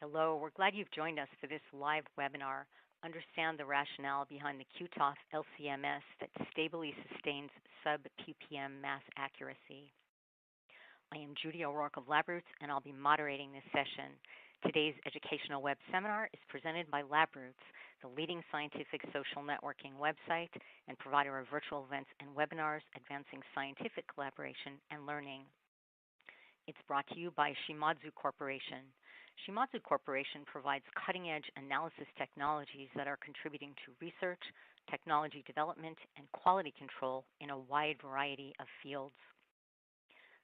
Hello, we're glad you've joined us for this live webinar, Understand the Rationale Behind the Q-TOF LCMS that Stably Sustains Sub-ppm Mass Accuracy. I am Judy O'Rourke of Labroots, and I'll be moderating this session. Today's educational web seminar is presented by Labroots, the leading scientific social networking website and provider of virtual events and webinars advancing scientific collaboration and learning. It's brought to you by Shimadzu Corporation. Shimadzu Corporation provides cutting-edge analysis technologies that are contributing to research, technology development, and quality control in a wide variety of fields.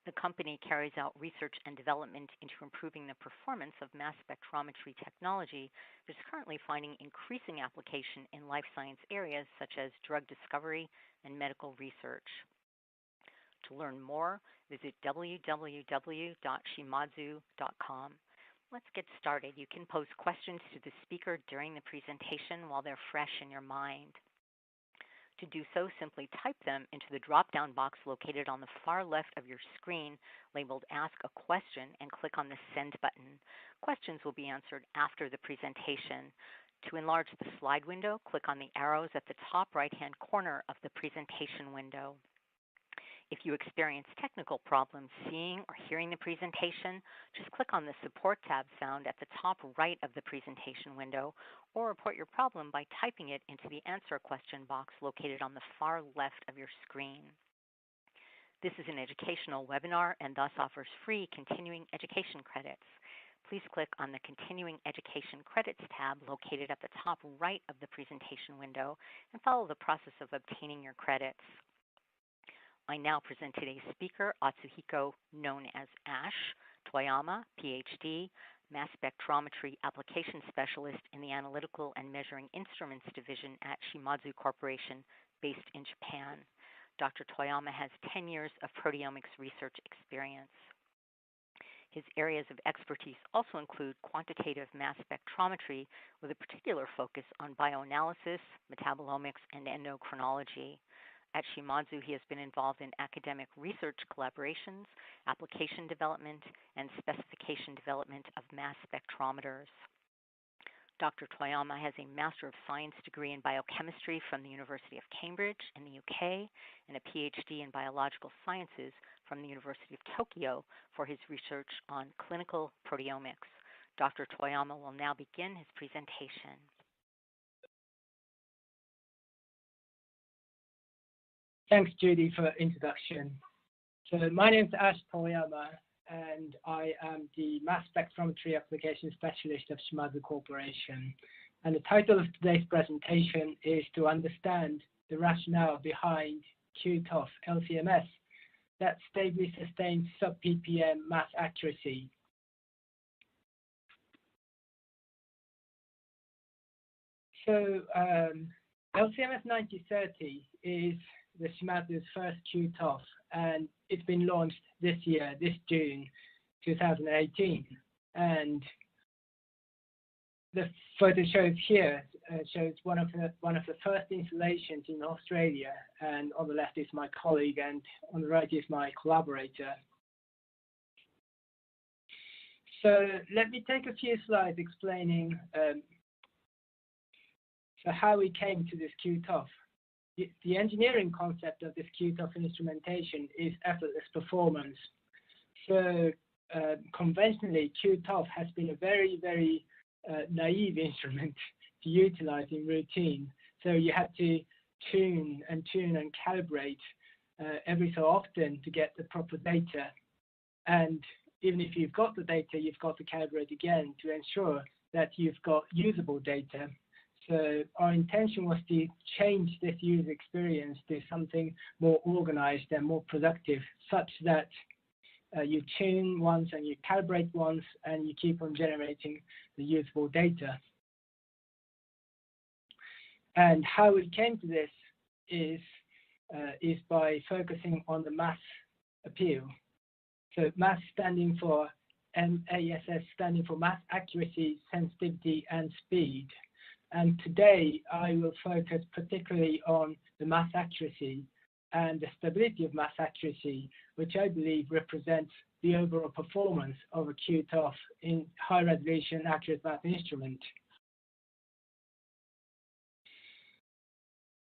The company carries out research and development into improving the performance of mass spectrometry technology that is currently finding increasing application in life science areas such as drug discovery and medical research. To learn more, visit www.shimadzu.com. Let's get started. You can pose questions to the speaker during the presentation while they're fresh in your mind. To do so, simply type them into the drop-down box located on the far left of your screen labeled Ask a Question and click on the Send button. Questions will be answered after the presentation. To enlarge the slide window, click on the arrows at the top right-hand corner of the presentation window. If you experience technical problems seeing or hearing the presentation, just click on the Support tab found at the top right of the presentation window, or report your problem by typing it into the Answer a Question box located on the far left of your screen. This is an educational webinar and thus offers free continuing education credits. Please click on the Continuing Education Credits tab located at the top right of the presentation window and follow the process of obtaining your credits. I now present today's speaker, Atsuhiko, known as Ash, Toyama, Ph.D., Mass Spectrometry Application Specialist in the Analytical and Measuring Instruments Division at Shimadzu Corporation, based in Japan. Dr. Toyama has 10 years of proteomics research experience. His areas of expertise also include quantitative mass spectrometry with a particular focus on bioanalysis, metabolomics, and endocrinology. At Shimadzu, he has been involved in academic research collaborations, application development, and specification development of mass spectrometers. Dr. Toyama has a Master of Science degree in Biochemistry from the University of Cambridge in the UK and a Ph.D. in Biological Sciences from the University of Tokyo for his research on clinical proteomics. Dr. Toyama will now begin his presentation. Thanks, Judy, for the introduction. So my name is Ash Toyama, and I am the Mass Spectrometry Application Specialist of Shimadzu Corporation. And the title of today's presentation is to understand the rationale behind Q-TOF LCMS that stably sustains sub-ppm mass accuracy. So LCMS 9030 is the Shimadzu's first Q-TOF, and it's been launched this year, this June 2018. And the photo shows here shows one of the first installations in Australia, and on the left is my colleague, and on the right is my collaborator. So let me take a few slides explaining how we came to this Q-TOF. The engineering concept of this Q-TOF instrumentation is effortless performance. So conventionally, Q-TOF has been a very, very naive instrument to utilize in routine. So you have to tune and calibrate every so often to get the proper data. And even if you've got the data, you've got to calibrate again to ensure that you've got usable data. So our intention was to change this user experience to something more organized and more productive, such that you tune once and you calibrate once and you keep on generating the usable data. And how we came to this is by focusing on the mass appeal. So mass standing for MASS, standing for mass accuracy, sensitivity, and speed. And today I will focus particularly on the mass accuracy and the stability of mass accuracy, which I believe represents the overall performance of a Q-TOF in high-resolution accurate mass instrument.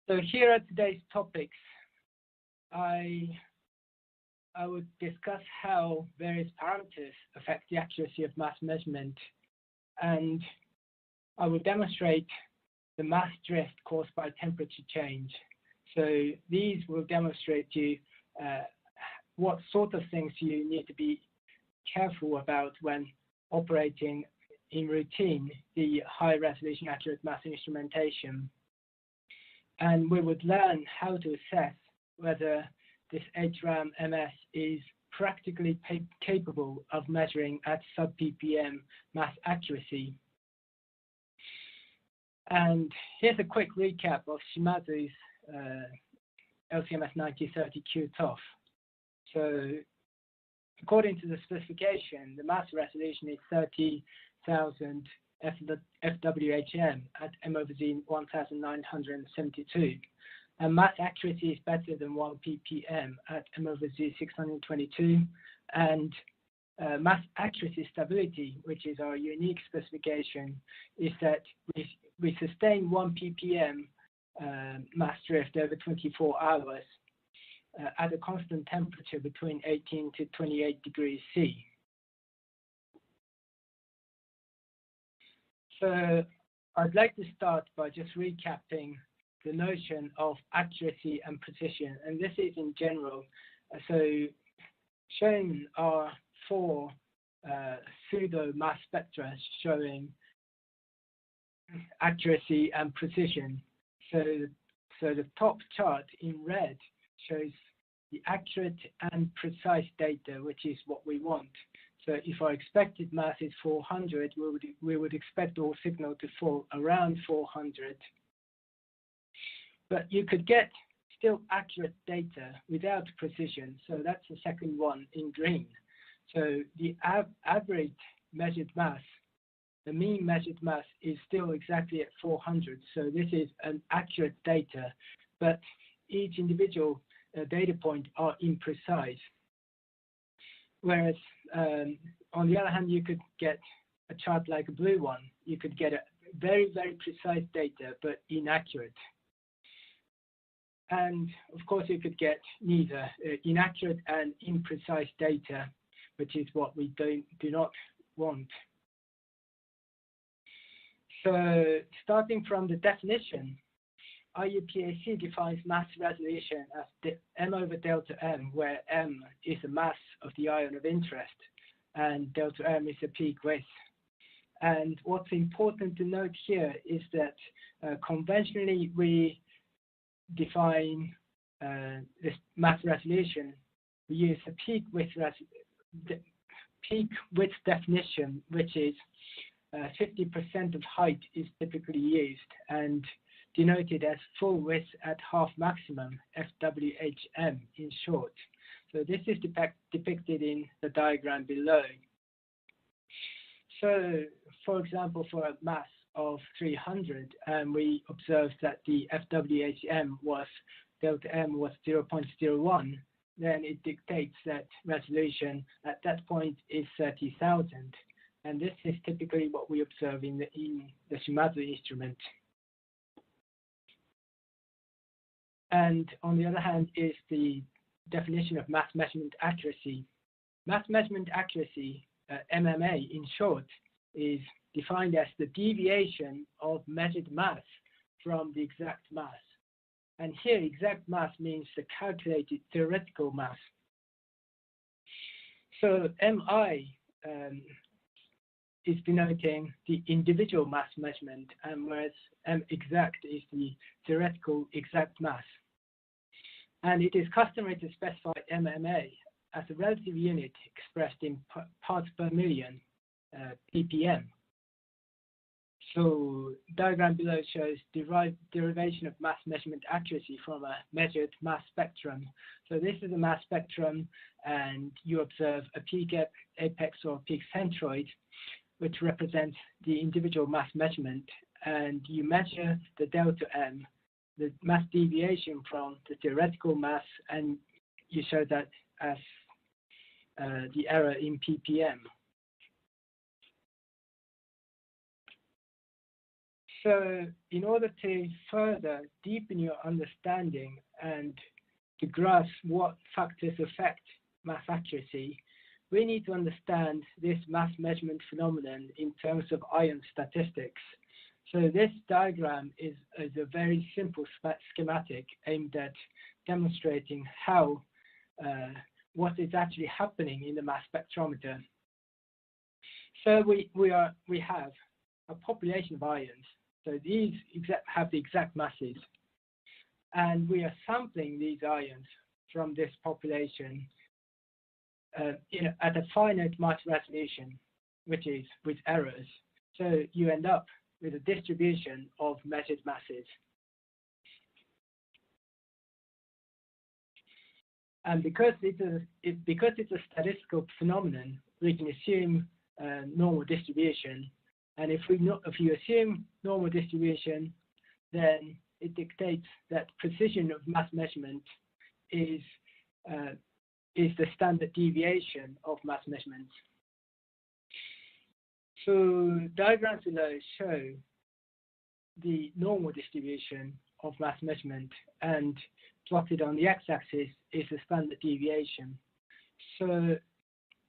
So here are today's topics. I would discuss how various parameters affect the accuracy of mass measurement, and I will demonstrate the mass drift caused by temperature change. So these will demonstrate to you what sort of things you need to be careful about when operating in routine the high resolution accurate mass instrumentation. And we would learn how to assess whether this HRAM-MS is practically capable of measuring at sub-ppm mass accuracy. And here's a quick recap of Shimadzu's LCMS 9030 Q-TOF. So according to the specification, the mass resolution is 30,000 FWHM at M/Z 1972. And mass accuracy is better than 1 ppm at M/Z 622. And mass accuracy stability, which is our unique specification, is that we sustain 1 ppm mass drift over 24 hours at a constant temperature between 18 to 28 degrees C. So I'd like to start by just recapping the notion of accuracy and precision, and this is in general. So shown are 4 pseudo mass spectra showing accuracy and precision. So the top chart in red shows the accurate and precise data, which is what we want. So if our expected mass is 400, we would expect our signal to fall around 400. But you could get still accurate data without precision. So that's the second one in green. So the average measured mass, the mean measured mass, is still exactly at 400. So this is an accurate data, but each individual data point are imprecise. Whereas on the other hand, you could get a chart like a blue one. You could get a very, very precise data, but inaccurate. And of course, you could get neither inaccurate and imprecise data, which is what we do not want. So starting from the definition, IUPAC defines mass resolution as the m over delta m, where m is the mass of the ion of interest and delta m is the peak width. And what's important to note here is that conventionally we define this mass resolution. We use a peak width definition, which is 50% of height is typically used and denoted as full width at half maximum, FWHM in short. So this is depicted in the diagram below. So for example, for a mass of 300, we observed that the FWHM was, delta M was 0.01, then it dictates that resolution at that point is 30,000. And this is typically what we observe in the Shimadzu instrument. And on the other hand is the definition of mass measurement accuracy. Mass measurement accuracy, MMA in short, is defined as the deviation of measured mass from the exact mass. And here exact mass means the calculated theoretical mass. So MI is denoting the individual mass measurement, and whereas M exact is the theoretical exact mass. And it is customary to specify MMA as a relative unit expressed in parts per million, ppm. So diagram below shows derivation of mass measurement accuracy from a measured mass spectrum. So this is a mass spectrum, and you observe a peak apex or peak centroid, which represents the individual mass measurement, and you measure the delta M, the mass deviation from the theoretical mass, and you show that as the error in ppm. So in order to further deepen your understanding and to grasp what factors affect mass accuracy, we need to understand this mass measurement phenomenon in terms of ion statistics. So this diagram is a very simple schematic aimed at demonstrating how what is actually happening in the mass spectrometer. So we have a population of ions. So these have the exact masses, and we are sampling these ions from this population at a finite mass resolution, which is with errors. So you end up with a distribution of measured masses. And because it's a statistical phenomenon, we can assume normal distribution. And if you assume normal distribution, then it dictates that precision of mass measurement is the standard deviation of mass measurements. So diagrams below show the normal distribution of mass measurement, and plotted on the x-axis is the standard deviation. So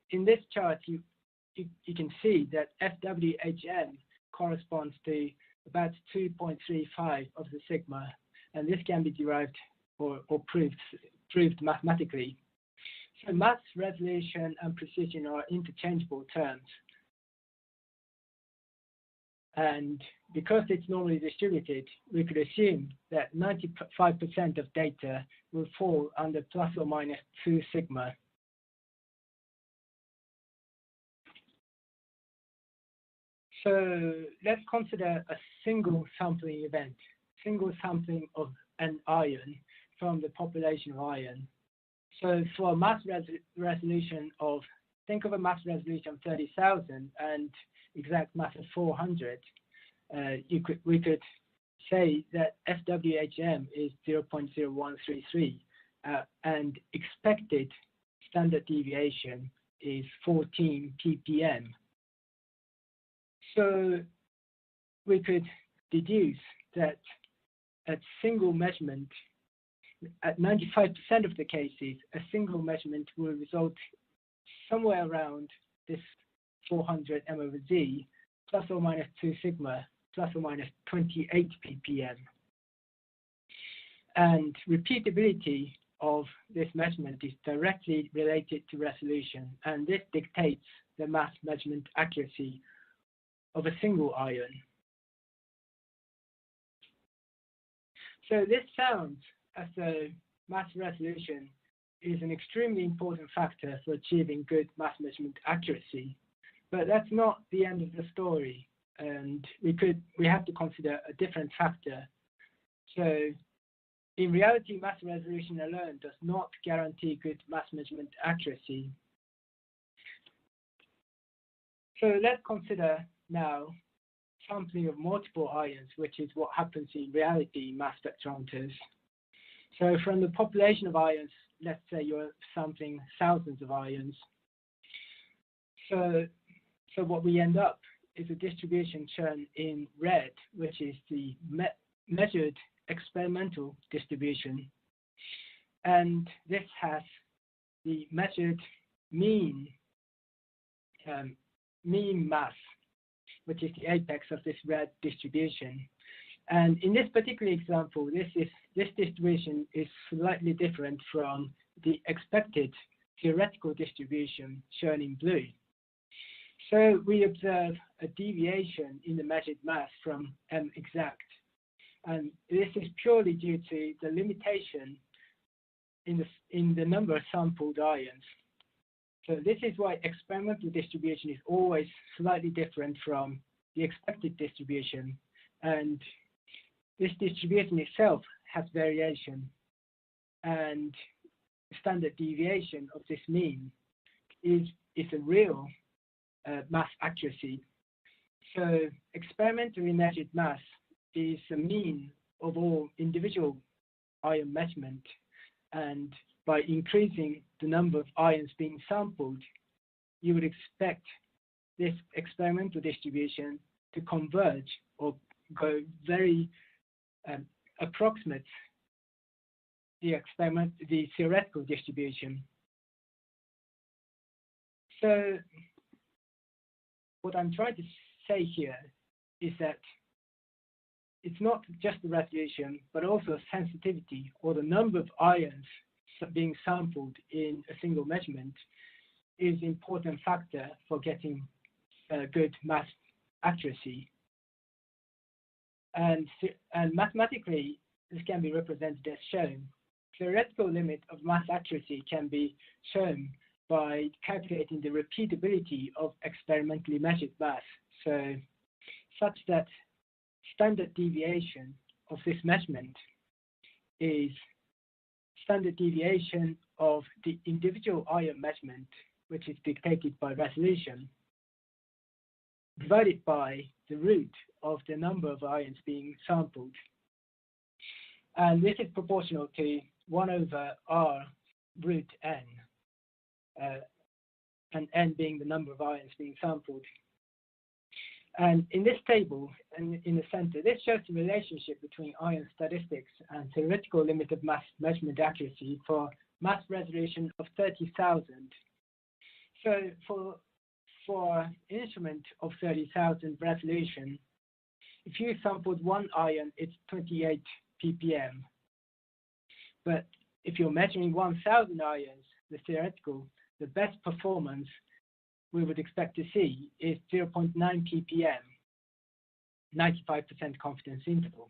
in this chart, you can see that FWHM corresponds to about 2.35 of the sigma, and this can be derived or proved mathematically. So mass resolution and precision are interchangeable terms. And because it's normally distributed, we could assume that 95% of data will fall under plus or minus 2 sigma. So let's consider a single sampling event, single sampling of an ion from the population of ion. So for a mass resolution of, think of a mass resolution of 30,000 and exact mass of 400, we could say that FWHM is 0.0133 and expected standard deviation is 14 ppm. So we could deduce that at single measurement, at 95% of the cases, a single measurement will result somewhere around this 400 m/z, plus or minus 2 sigma, plus or minus 28 ppm. And repeatability of this measurement is directly related to resolution, and this dictates the mass measurement accuracy of a single ion. So this sounds as though mass resolution is an extremely important factor for achieving good mass measurement accuracy, but that's not the end of the story, and we have to consider a different factor. So in reality, mass resolution alone does not guarantee good mass measurement accuracy. So let's consider now sampling of multiple ions, which is what happens in reality in mass spectrometers. So from the population of ions, let's say you're sampling thousands of ions. So what we end up is a distribution shown in red, which is the measured experimental distribution. And this has the measured mean mass, which is the apex of this red distribution. And in this particular example, this distribution is slightly different from the expected theoretical distribution shown in blue. So we observe a deviation in the measured mass from M exact. And this is purely due to the limitation in the number of sampled ions. So this is why experimental distribution is always slightly different from the expected distribution. And this distribution itself has variation. And the standard deviation of this mean is a real mass accuracy. So experimentally measured mass is a mean of all individual ion measurement, and by increasing the number of ions being sampled, you would expect this experimental distribution to converge or go very approximate the theoretical distribution. So what I'm trying to say here is that it's not just the resolution, but also sensitivity, or the number of ions being sampled in a single measurement is an important factor for getting good mass accuracy. And mathematically, this can be represented as shown. Theoretical limit of mass accuracy can be shown by calculating the repeatability of experimentally measured mass, so such that standard deviation of this measurement is standard deviation of the individual ion measurement, which is dictated by resolution, divided by the root of the number of ions being sampled. And this is proportional to 1 over r root n, and n being the number of ions being sampled. And in this table, and in the center, this shows the relationship between ion statistics and theoretical limit of mass measurement accuracy for mass resolution of 30,000. So for an instrument of 30,000 resolution, if you sampled one ion, it's 28 ppm. But if you're measuring 1,000 ions, the best performance we would expect to see is 0.9 ppm, 95% confidence interval.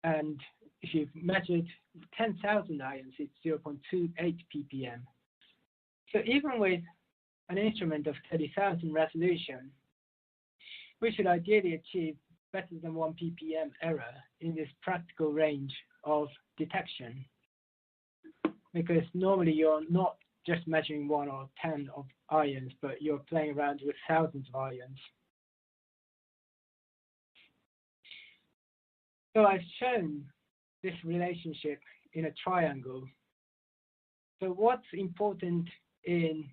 And if you've measured 10,000 ions, it's 0.28 ppm. So even with an instrument of 30,000 resolution, we should ideally achieve better than 1 ppm error in this practical range of detection, because normally you're not just measuring 1 or 10 of ions, but you're playing around with thousands of ions. So I've shown this relationship in a triangle. So what's important in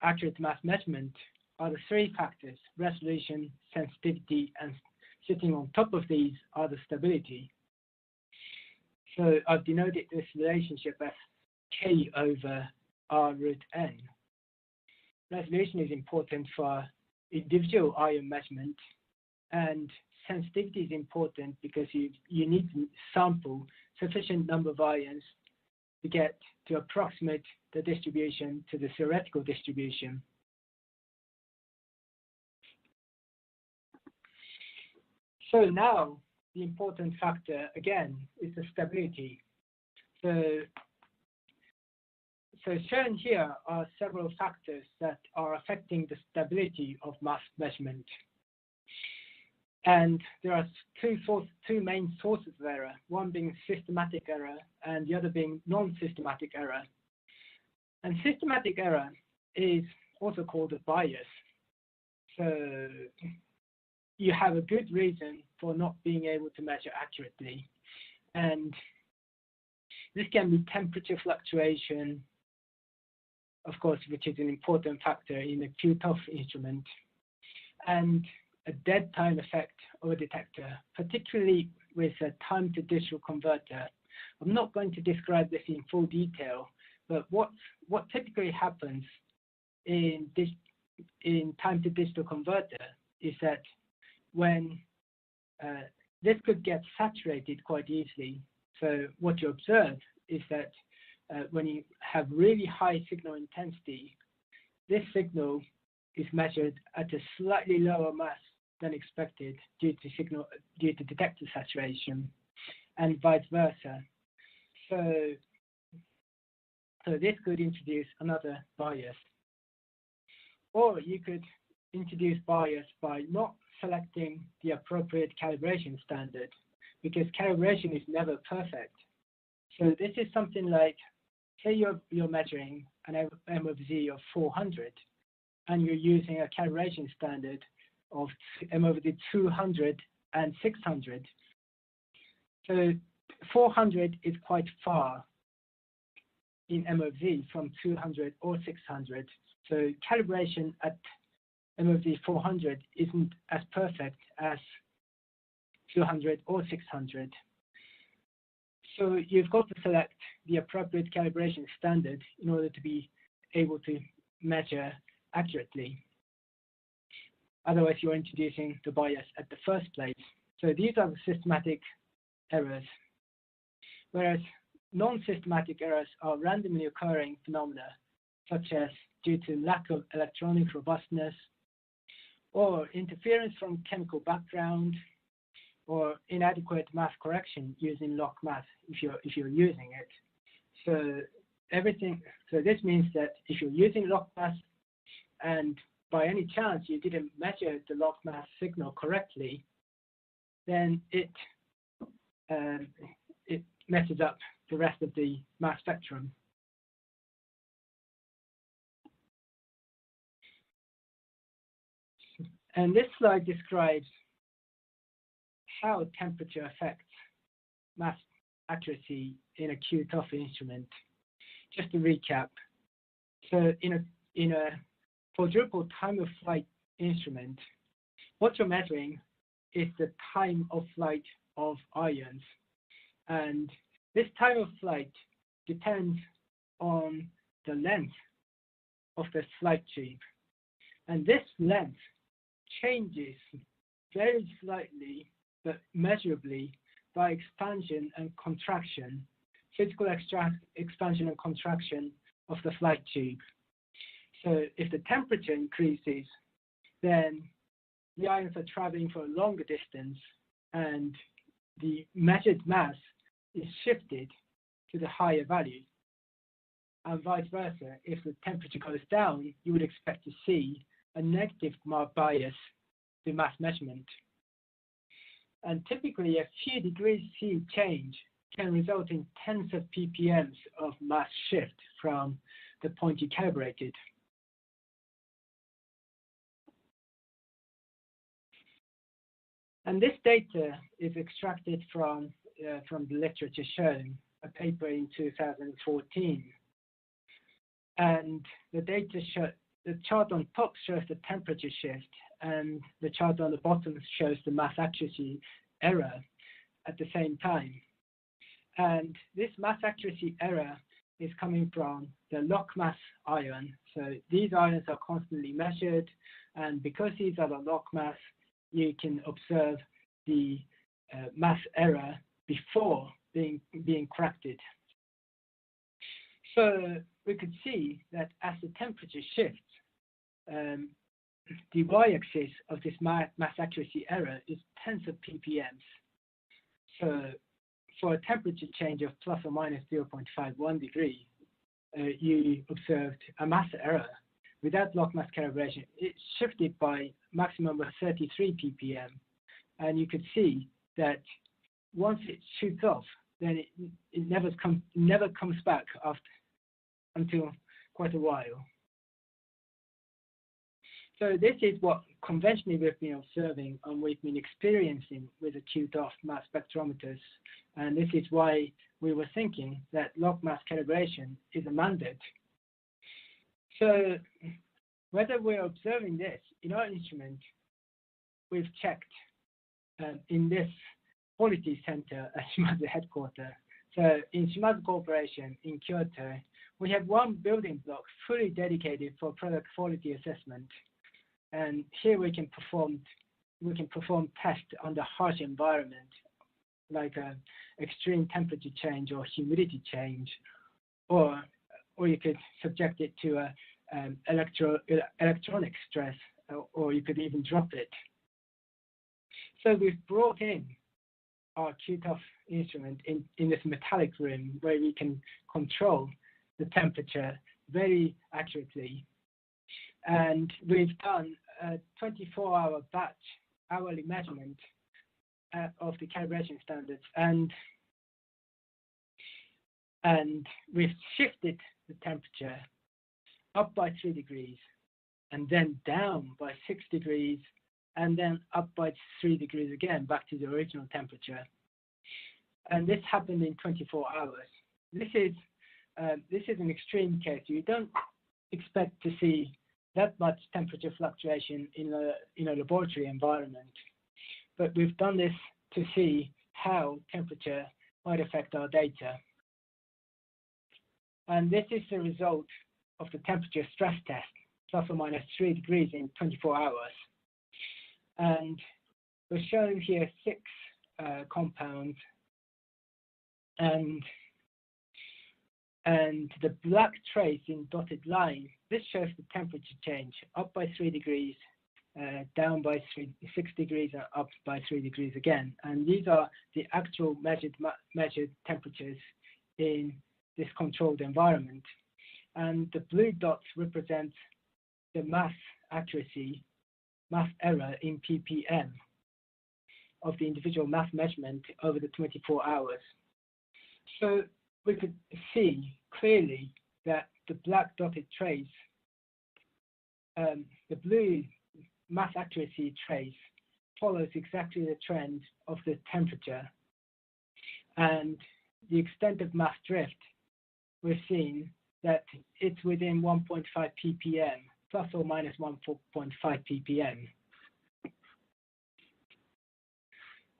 accurate mass measurement are the three factors: resolution, sensitivity, and sitting on top of these are the stability. So I've denoted this relationship as K over R root N. Resolution is important for individual ion measurement, and sensitivity is important because you need to sample sufficient number of ions to get to approximate the distribution to the theoretical distribution. So now the important factor again is the stability. So shown here are several factors that are affecting the stability of mass measurement. And there are two main sources of error, one being systematic error and the other being non-systematic error. And systematic error is also called a bias. So you have a good reason for not being able to measure accurately. And this can be temperature fluctuation, of course, which is an important factor in a Q-TOF instrument, and a dead time effect of a detector, particularly with a time to digital converter. I'm not going to describe this in full detail, but what typically happens in time to digital converter is that when this could get saturated quite easily. So what you observe is that when you have really high signal intensity, this signal is measured at a slightly lower mass than expected due to detector saturation, and vice versa. So this could introduce another bias. Or you could introduce bias by not selecting the appropriate calibration standard, because calibration is never perfect. So this is something like, say you're measuring an M of Z of 400, and you're using a calibration standard of M over the 200 and 600. So 400 is quite far in MOV from 200 or 600. So calibration at MOV 400 isn't as perfect as 200 or 600. So you've got to select the appropriate calibration standard in order to be able to measure accurately. Otherwise, you're introducing the bias at the first place. So these are the systematic errors, whereas non-systematic errors are randomly occurring phenomena, such as due to lack of electronic robustness, or interference from chemical background, or inadequate mass correction using log mass if you're using it. So this means that if you're using log mass and by any chance you didn't measure the log mass signal correctly, then it messes up the rest of the mass spectrum. And this slide describes how temperature affects mass accuracy in a Q-TOF instrument. Just to recap, so in a quadruple time of flight instrument, what you're measuring is the time of flight of ions, and this time of flight depends on the length of the flight tube, and this length changes very slightly but measurably by expansion and contraction, physical expansion and contraction of the flight tube. So if the temperature increases, then the ions are traveling for a longer distance and the measured mass is shifted to the higher value. And vice versa, if the temperature goes down, you would expect to see a negative bias to mass measurement. And typically, a few degrees C change can result in tens of ppms of mass shift from the point you calibrated. And this data is extracted from the literature shown, a paper in 2014. And the data show, the chart on top shows the temperature shift, and the chart on the bottom shows the mass accuracy error at the same time. And this mass accuracy error is coming from the log mass ion. So these ions are constantly measured, and because these are the log mass, you can observe the mass error before being corrected. So we could see that as the temperature shifts, the y-axis of this mass accuracy error is tens of ppms. So for a temperature change of plus or minus 0.51 degree, you observed a mass error. Without log mass calibration, it shifted by maximum of 33 ppm. And you could see that once it shoots off, then it never comes back until quite a while. So this is what conventionally we've been observing and we've been experiencing with the Q-TOF mass spectrometers. And this is why we were thinking that log mass calibration is a mandate. So whether we're observing this in our instrument, we've checked in this quality center at Shimadzu headquarters. So in Shimadzu Corporation in Kyoto, we have one building block fully dedicated for product quality assessment. And here we can perform tests under harsh environment, like extreme temperature change or humidity change, or you could subject it to electronic stress, or you could even drop it. So we've brought in our Q-TOF instrument in this metallic room where we can control the temperature very accurately. And we've done a 24-hour batch hourly measurement of the calibration standards, and we've shifted the temperature up by 3 degrees, and then down by 6 degrees, and then up by 3 degrees again, back to the original temperature. and this happened in 24 hours. This is an extreme case. You don't expect to see that much temperature fluctuation in a laboratory environment, but we've done this to see how temperature might affect our data. And this is the result of the temperature stress test, plus or minus 3 degrees in 24 hours. And we're showing here 6 compounds, and the black trace in dotted line, this shows the temperature change, up by 3 degrees, down by 6 degrees, and up by 3 degrees again. And these are the actual measured temperatures in this controlled environment. And the blue dots represent the mass accuracy, mass error in ppm of the individual mass measurement over the 24 hours. So we could see clearly that the black dotted trace, the blue mass accuracy trace, follows exactly the trend of the temperature, and the extent of mass drift, we're seeing that it's within 1.5 ppm, plus or minus 1.5 ppm.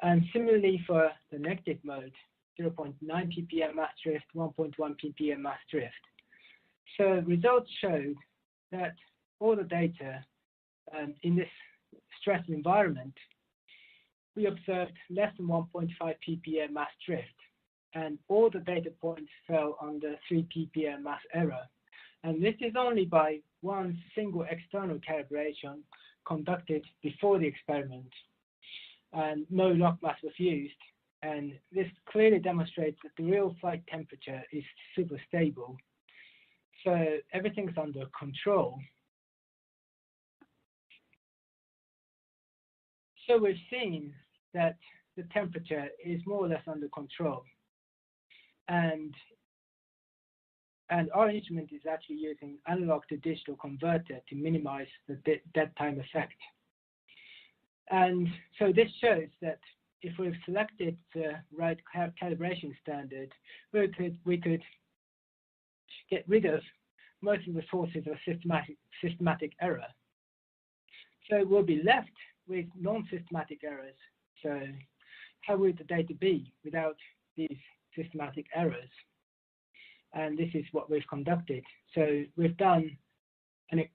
And similarly for the negative mode, 0.9 ppm mass drift, 1.1 ppm mass drift. So results showed that all the data in this stressed environment, we observed less than 1.5 ppm mass drift, and all the data points fell under 3 ppm mass error. And this is only by one single external calibration conducted before the experiment, and no log mass was used. And this clearly demonstrates that the real flight temperature is super stable. So everything's under control. So we've seen that the temperature is more or less under control. And our instrument is actually using analog to digital converter to minimize the dead time effect. And so this shows that if we've selected the right calibration standard, we could get rid of most of the sources of systematic error. So we'll be left with non-systematic errors. So how would the data be without these systematic errors? And this is what we've conducted. So we've done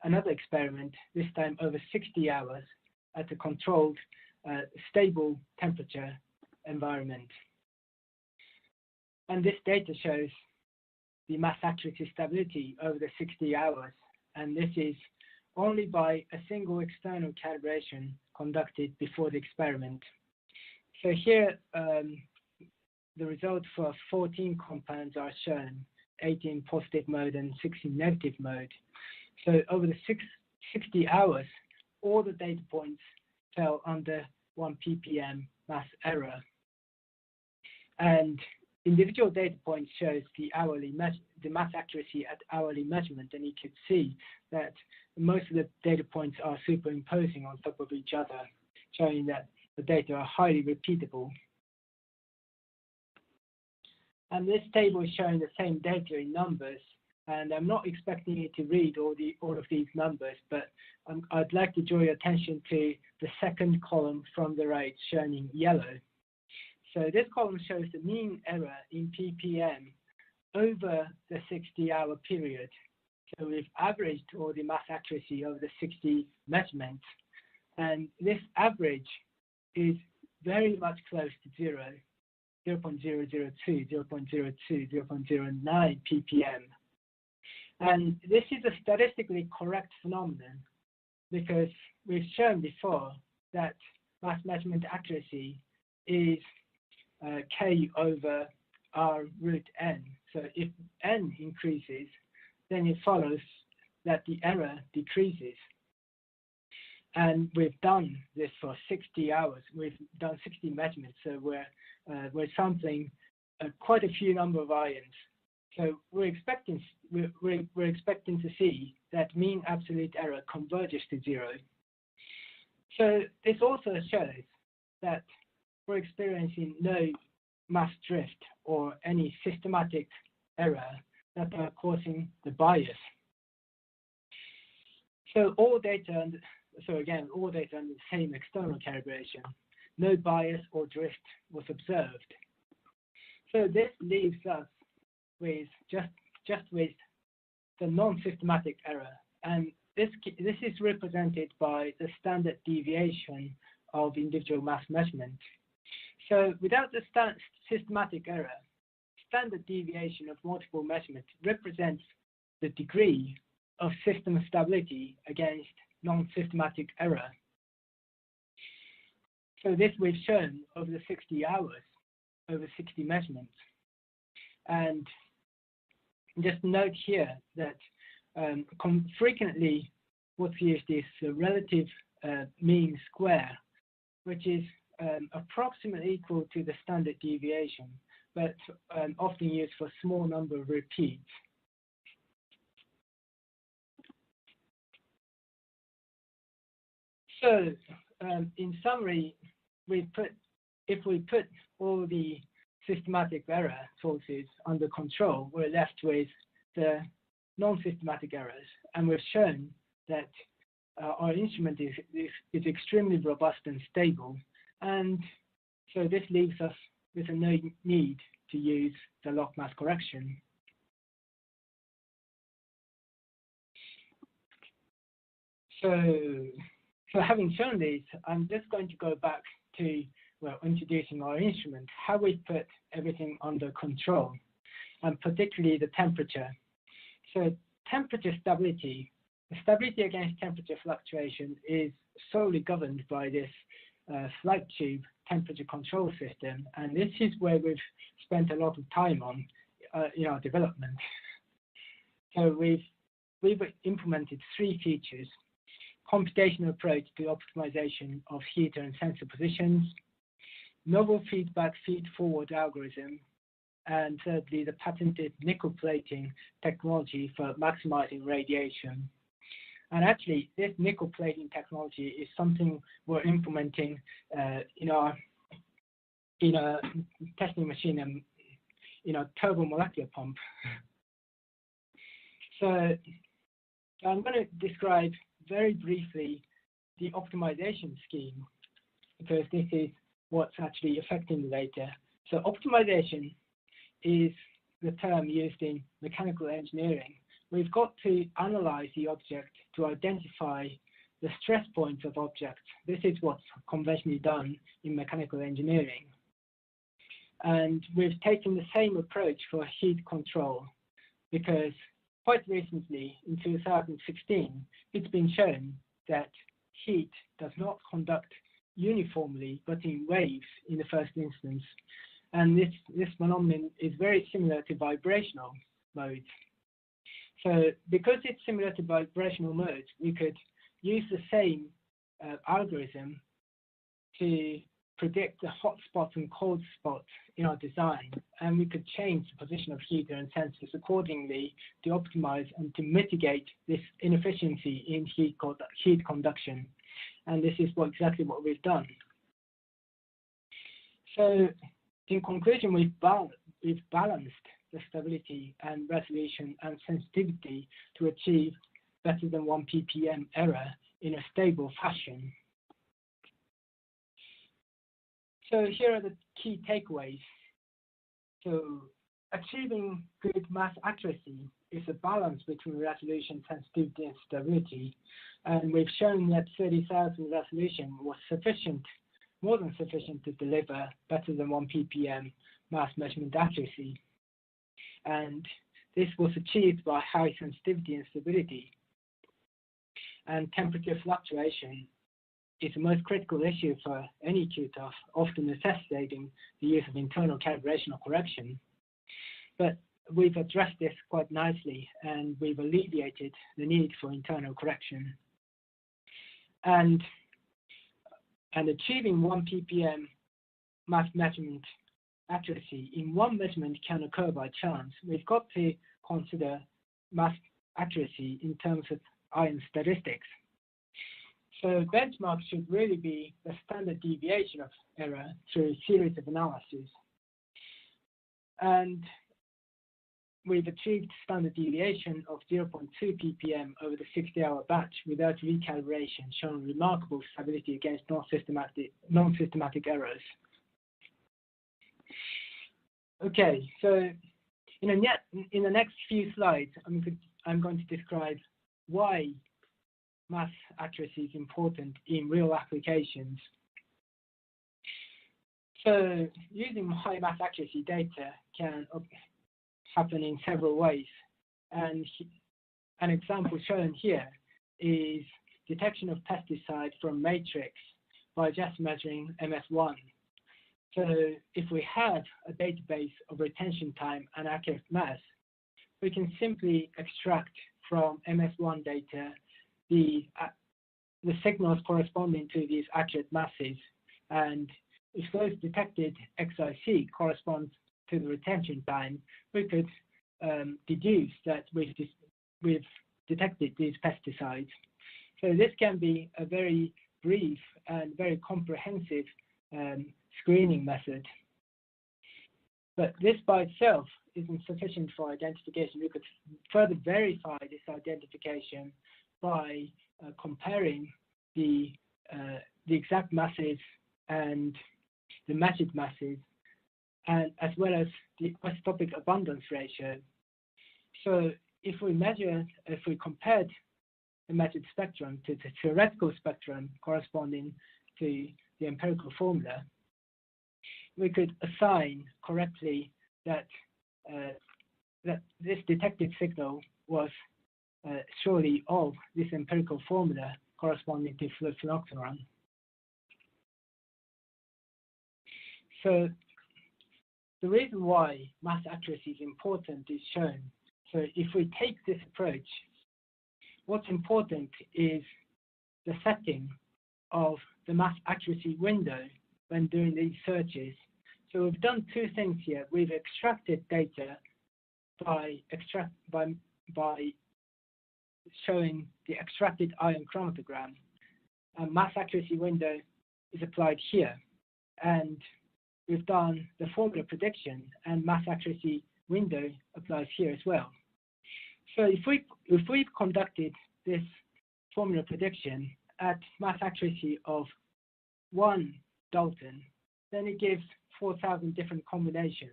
another experiment, this time over 60 hours at a controlled, stable temperature environment. And this data shows the mass accuracy stability over the 60 hours. And this is only by a single external calibration conducted before the experiment. So here, the results for 14 compounds are shown, 18 positive mode and 16 negative mode. So over the 60 hours, all the data points fell under 1 ppm mass error. And individual data points shows the mass accuracy at hourly measurement, and you could see that most of the data points are superimposing on top of each other, showing that the data are highly repeatable. And this table is showing the same data in numbers, and I'm not expecting you to read all of these numbers, but I'd like to draw your attention to the second column from the right, shown in yellow. So this column shows the mean error in ppm over the 60-hour period. So we've averaged all the mass accuracy over the 60 measurements, and this average is very much close to 0.002, 0.02, 0.09 ppm. And this is a statistically correct phenomenon because we've shown before that mass measurement accuracy is K over R root N. So if N increases, then it follows that the error decreases. And we've done this for 60 hours. We've done 60 measurements, so we're sampling quite a few number of ions. So we're expecting to see that mean absolute error converges to 0. So this also shows that we're experiencing no mass drift or any systematic error that are causing the bias. So all data under the same external calibration. No bias or drift was observed. So this leaves us with just with the non-systematic error, and this is represented by the standard deviation of individual mass measurement. So without the systematic error, standard deviation of multiple measurements represents the degree of system stability against non-systematic error. So this we've shown over the 60 hours, over 60 measurements. And just note here that frequently what's used is the relative mean square, which is approximately equal to the standard deviation, but often used for a small number of repeats. So in summary, if we put all the systematic error sources under control, we're left with the non-systematic errors, and we've shown that our instrument is extremely robust and stable, and so this leaves us with no need to use the log mass correction. So having shown this, I'm just going to go back to introducing our instrument, how we put everything under control, and particularly the temperature. So temperature stability, the stability against temperature fluctuation is solely governed by this flight tube temperature control system, and this is where we've spent a lot of time on in our development. So we've implemented 3 features: computational approach to optimization of heater and sensor positions, novel feedback feed-forward algorithm, and thirdly, the patented nickel plating technology for maximizing radiation. And actually, this nickel plating technology is something we're implementing in a testing machine and in a turbomolecular pump. So I'm going to describe very briefly the optimization scheme, because this is what's actually affecting the data. So optimization is the term used in mechanical engineering. We've got to analyze the object to identify the stress points of objects. This is what's conventionally done in mechanical engineering. And we've taken the same approach for heat control, because quite recently, in 2016, it's been shown that heat does not conduct uniformly, but in waves in the first instance. And this phenomenon is very similar to vibrational modes. So because it's similar to vibrational modes, we could use the same algorithm to predict the hot spots and cold spots in our design, and we could change the position of heater and sensors accordingly to optimize and to mitigate this inefficiency in heat conduction. And this is exactly what we've done. So in conclusion, we've balanced the stability and resolution and sensitivity to achieve better than 1 ppm error in a stable fashion. So here are the key takeaways. So achieving good mass accuracy is a balance between resolution, sensitivity, and stability. And we've shown that 30,000 resolution was sufficient, more than sufficient, to deliver better than 1 ppm mass measurement accuracy. And this was achieved by high sensitivity and stability. And temperature fluctuation is the most critical issue for any Q-TOF, often necessitating the use of internal calibration or correction. But we've addressed this quite nicely, and we've alleviated the need for internal correction. And achieving 1 ppm mass measurement accuracy in one measurement can occur by chance. We've got to consider mass accuracy in terms of ion statistics. So benchmark should really be the standard deviation of error through a series of analyses. And we've achieved standard deviation of 0.2 ppm over the 60-hour batch without recalibration, showing remarkable stability against non-systematic errors. Okay, so in the next few slides, I'm going to describe why mass accuracy is important in real applications. So using high mass accuracy data can happen in several ways. And an example shown here is detection of pesticide from matrix by just measuring MS1. So if we have a database of retention time and accurate mass, we can simply extract from MS1 data the signals corresponding to these accurate masses. And if those detected XIC corresponds to the retention time, we could deduce that we've detected these pesticides. So this can be a very brief and very comprehensive screening method. But this by itself isn't sufficient for identification. We could further verify this identification by comparing the exact masses and the measured masses, and as well as the isotopic abundance ratio. So if we compared the measured spectrum to the theoretical spectrum corresponding to the empirical formula, we could assign correctly that that this detected signal was surely of this empirical formula corresponding to phenoxyron. So the reason why mass accuracy is important is shown. So if we take this approach, what's important is the setting of the mass accuracy window when doing these searches. So we've done two things here. We've extracted data by showing the extracted ion chromatogram. A mass accuracy window is applied here, and we've done the formula prediction, and mass accuracy window applies here as well. So if we've conducted this formula prediction at mass accuracy of 1 Dalton, then it gives 4,000 different combinations.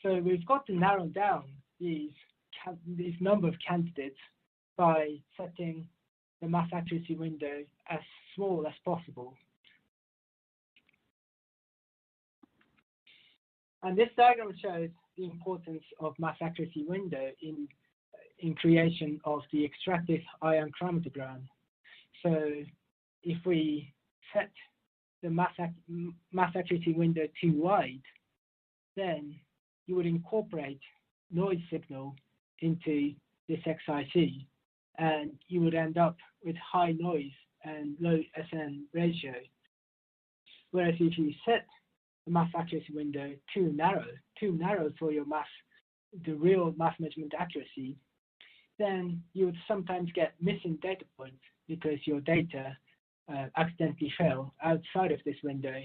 So we've got to narrow down these number of candidates by setting the mass accuracy window as small as possible. And this diagram shows the importance of mass accuracy window in creation of the extracted ion chromatogram. So if we set the mass accuracy window too wide, then you would incorporate noise signal into this XIC, and you would end up with high noise and low SN ratio. Whereas if you set the mass accuracy window too narrow for your the real mass measurement accuracy, then you would sometimes get missing data points because your data accidentally fell outside of this window.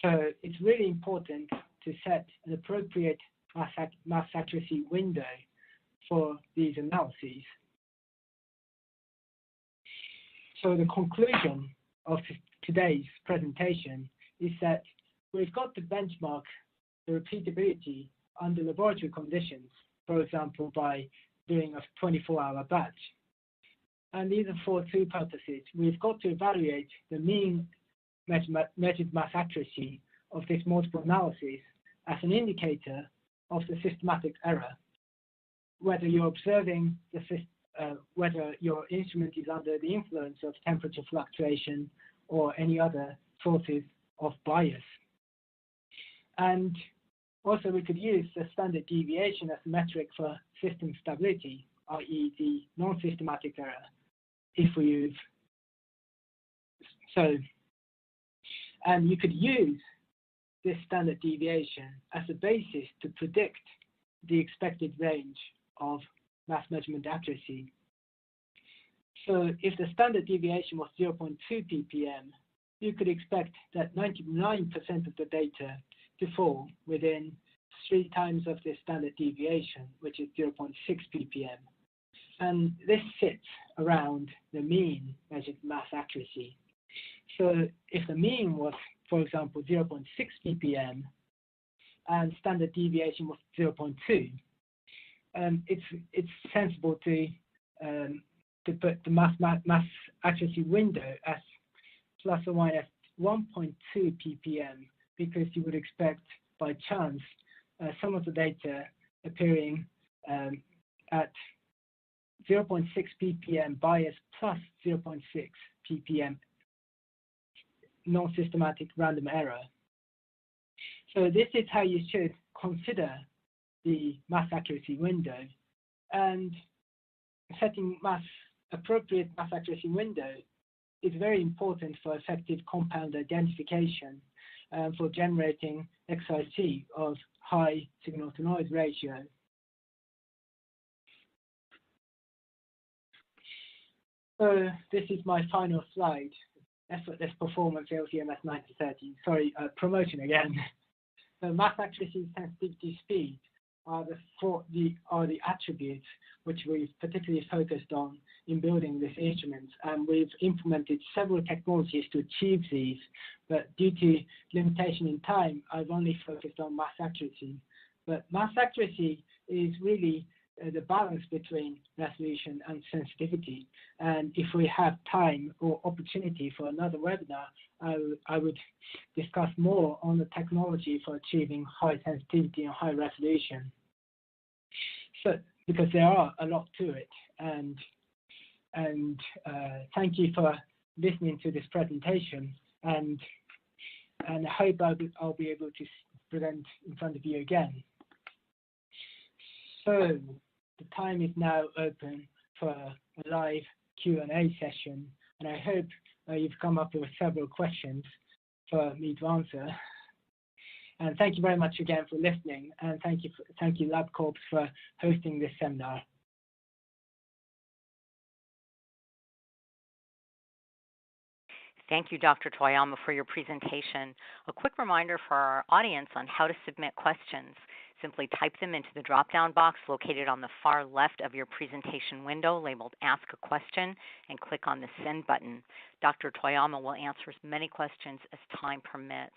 So it's really important to set an appropriate mass accuracy window for these analyses. So the conclusion of today's presentation is that we've got to benchmark the repeatability under laboratory conditions, for example, by doing a 24-hour batch. And these are for two purposes. We've got to evaluate the mean measured mass accuracy of this multiple analysis as an indicator of the systematic error, whether you're observing whether your instrument is under the influence of temperature fluctuation or any other sources of bias. And also we could use the standard deviation as a metric for system stability, i.e. the non-systematic error, if we use. And you could use this standard deviation as a basis to predict the expected range of mass measurement accuracy. So if the standard deviation was 0.2 ppm, you could expect that 99% of the data to fall within 3 times of the standard deviation, which is 0.6 ppm. And this sits around the mean measured mass accuracy. So if the mean was, for example, 0.6 ppm and standard deviation was 0.2, it's sensible to put the mass accuracy window as plus or minus 1.2 ppm, because you would expect by chance some of the data appearing at 0.6 ppm bias plus 0.6 ppm non-systematic random error. So this is how you should consider the mass accuracy window, and setting appropriate mass accuracy window is very important for effective compound identification and for generating XIC of high signal to noise ratio. So this is my final slide, effortless performance LCMS 9030. Sorry, promotion again. So mass accuracy, sensitivity, speed are the attributes which we've particularly focused on in building this instrument, and we've implemented several technologies to achieve these, but due to limitation in time, I've only focused on mass accuracy. But mass accuracy is really the balance between resolution and sensitivity, and if we have time or opportunity for another webinar, I would discuss more on the technology for achieving high sensitivity and high resolution. So, because there are a lot to it, and thank you for listening to this presentation, and I hope I'll be able to present in front of you again. So the time is now open for a live Q&A session, and I hope you've come up with several questions for me to answer. And thank you very much again for listening, and thank you LabCorp for hosting this seminar. Thank you, Dr. Toyama, for your presentation. A quick reminder for our audience on how to submit questions. Simply type them into the drop-down box located on the far left of your presentation window labeled Ask a Question, and click on the Send button. Dr. Toyama will answer as many questions as time permits.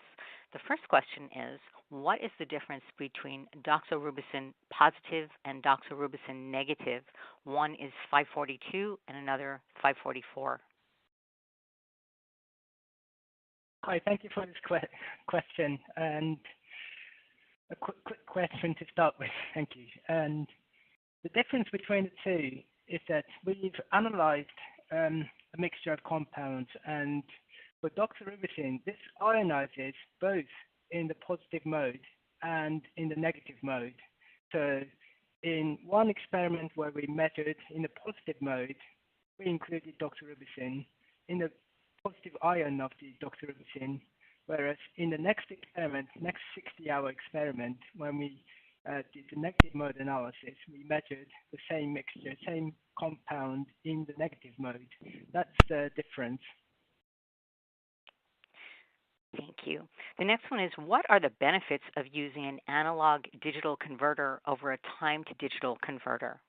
The first question is, what is the difference between doxorubicin positive and doxorubicin negative? One is 542 and another 544. Hi, thank you for this question. And a quick question to start with, thank you. And the difference between the two is that we've analyzed a mixture of compounds, and for doxorubicin, this ionizes both in the positive mode and in the negative mode. So in one experiment where we measured in the positive mode, we included doxorubicin in the positive ion of the doxorubicin, whereas in the next experiment, next 60-hour experiment, when we did the negative mode analysis, we measured the same mixture, same compound in the negative mode. That's the difference. Thank you. The next one is, what are the benefits of using an analog digital converter over a time to digital converter?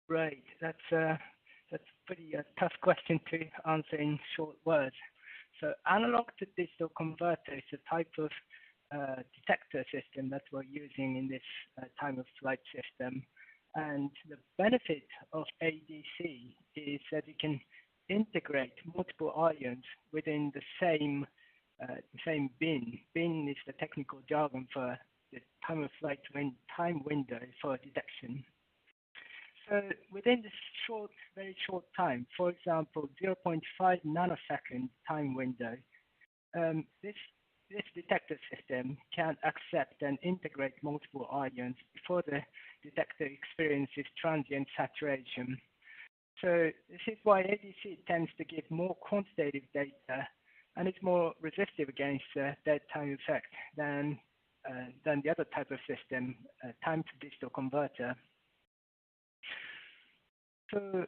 Right, that's pretty tough question to answer in short words. So analog to digital converter is a type of detector system that we're using in this time of flight system. And the benefit of ADC is that you can integrate multiple ions within the same bin. Bin is the technical jargon for the time of flight time window for detection. So within this very short time, for example, 0.5 nanosecond time window, this detector system can accept and integrate multiple ions before the detector experiences transient saturation. So this is why ADC tends to give more quantitative data, and it's more resistive against dead time effect than the other type of system, time to digital converter. So,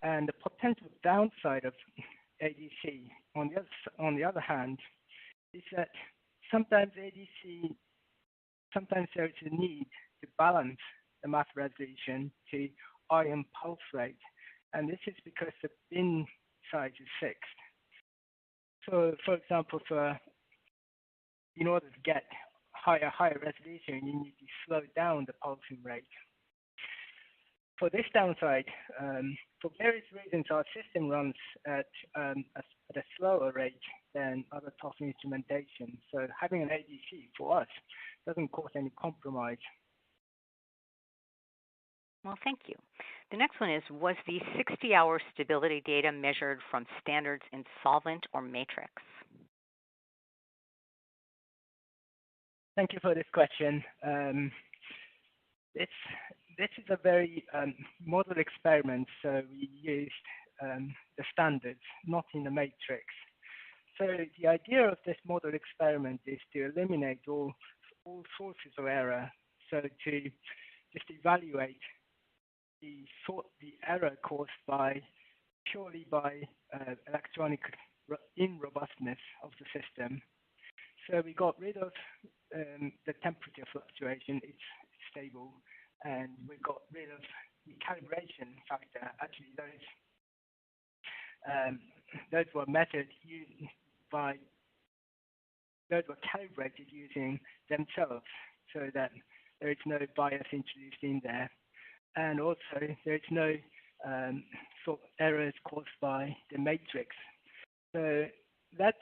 and the potential downside of ADC, on the other hand, is that sometimes sometimes there is a need to balance the mass resolution to ion pulse rate, and this is because the bin size is fixed. So, for example, in order to get higher resolution, you need to slow down the pulsing rate. For this downside, for various reasons, our system runs at a slower rate than other TOF instrumentation. So having an ADC for us doesn't cause any compromise. Well, thank you. The next one is, was the 60-hour stability data measured from standards in solvent or matrix? Thank you for this question. This is a very model experiment, so we used the standards, not in the matrix. So the idea of this model experiment is to eliminate all sources of error, so to just evaluate the error caused purely by electronic robustness of the system. So we got rid of the temperature fluctuation, it's stable, and we got rid of the calibration factor. Actually, those were measured those were calibrated using themselves, so that there is no bias introduced in there. And also, there is no sort of errors caused by the matrix. So that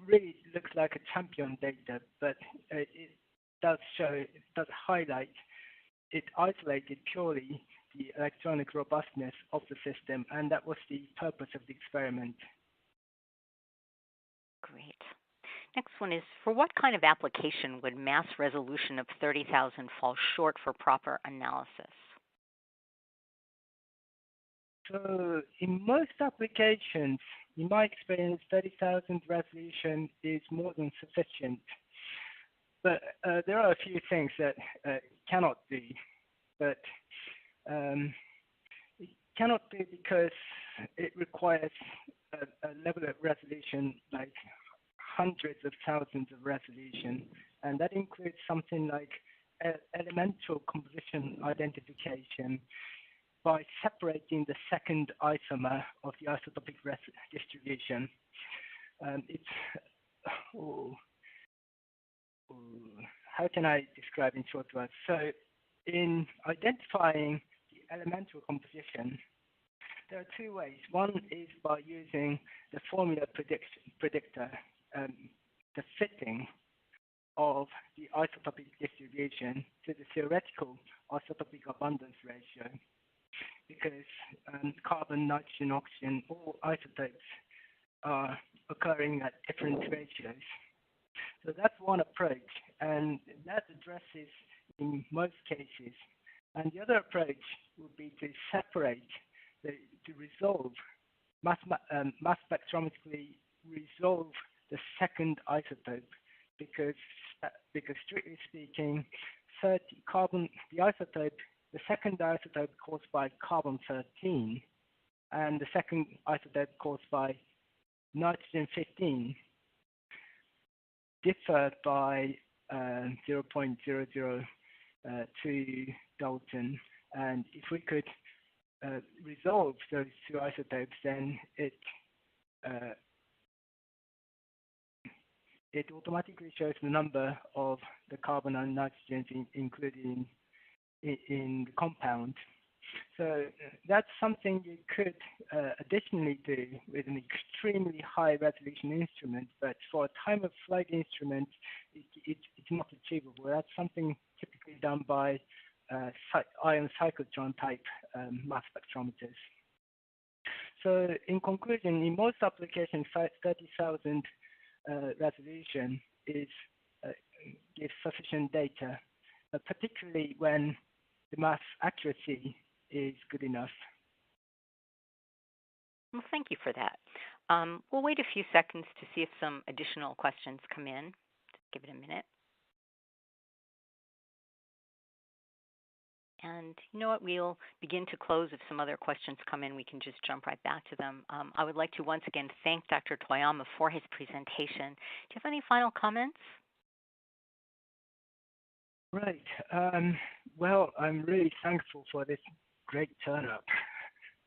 really looks like a champion data, but it does highlight, it isolated purely the electronic robustness of the system, and that was the purpose of the experiment. Great. Next one is, for what kind of application would mass resolution of 30,000 fall short for proper analysis? So in most applications, in my experience, 30,000 resolution is more than sufficient. But there are a few things that it cannot do. But it cannot do because it requires a level of resolution like hundreds of thousands of resolution, and that includes something like elemental composition identification by separating the second isomer of the isotopic distribution. How can I describe in short words? So in identifying the elemental composition, there are two ways. One is by using the formula predictor, the fitting of the isotopic distribution to the theoretical isotopic abundance ratio, because carbon, nitrogen, oxygen, all isotopes are occurring at different ratios. So that's one approach, and that addresses in most cases. And the other approach would be to separate, to resolve, mass spectrometrically resolve the second isotope, because strictly speaking, the second isotope caused by carbon-13 and the second isotope caused by nitrogen-15 differ by 0.002 Dalton, and if we could resolve those two isotopes, then it automatically shows the number of the carbon and nitrogen included in the compound. So that's something you could additionally do with an extremely high resolution instrument, but for a time of flight instrument, it's not achievable. That's something typically done by ion cyclotron type mass spectrometers. So in conclusion, in most applications, 30,000 resolution gives sufficient data, particularly when the mass accuracy is good enough. Well, thank you for that. We'll wait a few seconds to see if some additional questions come in. Just give it a minute. And you know what, we'll begin to close. If some other questions come in, we can just jump right back to them. I would like to once again thank Dr. Toyama for his presentation. Do you have any final comments? Right. Well, I'm really thankful for this great turn-up.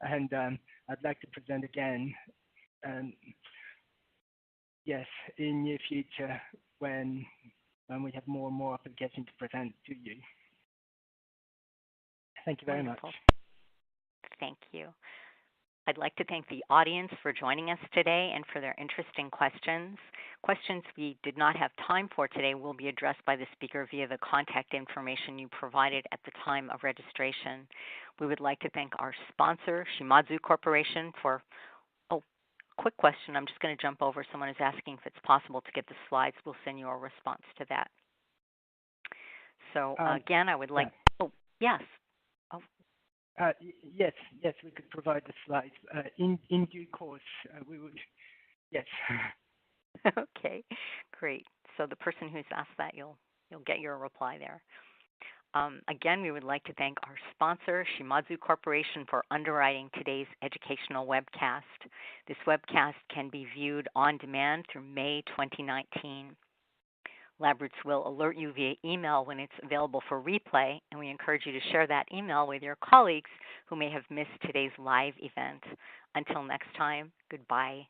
And I'd like to present again, yes, in near future when we have more and more applications to present to you. Thank you very Wonderful. much. Thank you. I'd like to thank the audience for joining us today and for their interesting questions. Questions we did not have time for today will be addressed by the speaker via the contact information you provided at the time of registration. We would like to thank our sponsor, Shimadzu Corporation, for, quick question. I'm just going to jump over. Someone is asking if it's possible to get the slides. We'll send you a response to that. So again, I would like, yes. Yes, we could provide the slides. In due course, we would, yes. Okay, great. So the person who's asked that, you'll get your reply there. Again, we would like to thank our sponsor, Shimadzu Corporation, for underwriting today's educational webcast. This webcast can be viewed on demand through May 2019. Labroots will alert you via email when it's available for replay, and we encourage you to share that email with your colleagues who may have missed today's live event. Until next time, goodbye.